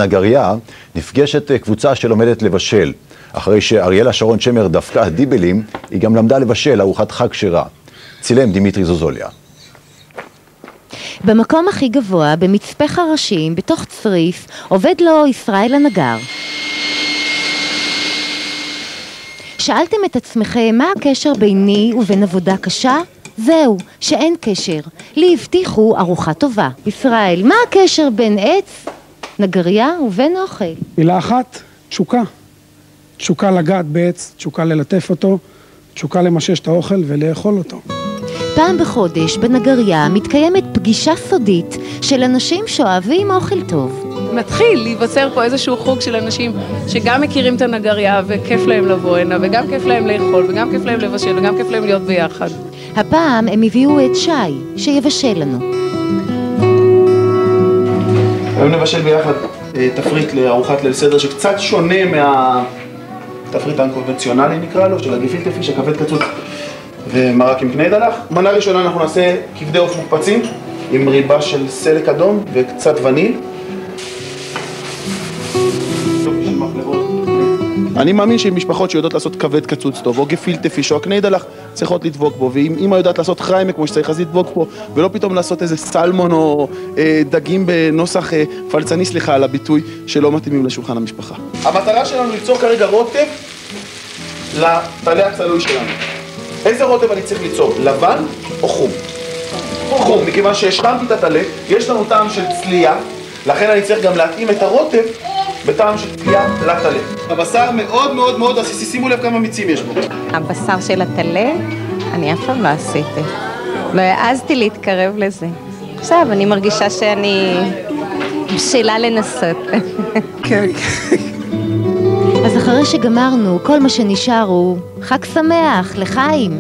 נגריה נפגשת קבוצה שלומדת לבשל. אחרי שאריאלה שרון שמר דפקה דיבלים, היא גם למדה לבשל ארוחת חג כשרה. צילם דימיטרי זוזוליה. במקום הכי גבוה, במצפה חרשים, בתוך צריף, עובד לו ישראל הנגר. שאלתם את עצמכם מה הקשר ביני ובין עבודה קשה? זהו, שאין קשר. לי הבטיחו ארוחה טובה. ישראל, מה הקשר בין עץ, נגריה ובין אוכל? מילה אחת, תשוקה. תשוקה לגעת בעץ, תשוקה ללטף אותו, תשוקה למשש את האוכל ולאכול אותו. פעם בחודש בנגריה מתקיימת פגישה סודית של אנשים שאוהבים אוכל טוב. מתחיל להיווצר פה איזשהו חוג של אנשים שגם מכירים את הנגריה וכיף להם לבוא הנה וגם כיף להם לאכול וגם כיף להם לבשל וגם כיף להם להיות ביחד. הפעם הם הביאו את שי שיבשל לנו. היום נבשל ביחד תפריט לארוחת ליל סדר שקצת שונה מהתפריט הקונבנציונלי נקרא לו, של הגפילטע פיש, הכבד קצוץ ומרק עם קני דלח. מנה ראשונה אנחנו נעשה כבדי עוף מוקפצים עם ריבה של סלק אדום וקצת וניל. אני מאמין שמשפחות שיודעות לעשות כבד קצוץ טוב, או גפילטע פיש, או הקני דלח, צריכות לדבוק בו, ואם אמא יודעת לעשות חריימה כמו שצריך, אז לדבוק בו, ולא פתאום לעשות איזה סלמון או דגים בנוסח פלצני, סליחה על הביטוי, שלא מתאימים לשולחן המשפחה. המטרה שלנו ליצור כרגע רוטב לטלה הצלוי שלנו. איזה רוטב אני צריך ליצור? לבן או חום? חום, מכיוון שהשחמתי את הטלה, יש לנו טעם של צלייה, לכן אני צריך גם להתאים את הרוטב בטעם של צלייה לטלה. הבשר מאוד מאוד מאוד עסיסי, שימו לב כמה מיצים יש בו. הבשר של הטלה, אני אף פעם לא עשיתי. לא העזתי להתקרב לזה. עכשיו, אני מרגישה שאני בשלה לנסות. כן. אז אחרי שגמרנו, כל מה שנשאר הוא חג שמח, לחיים.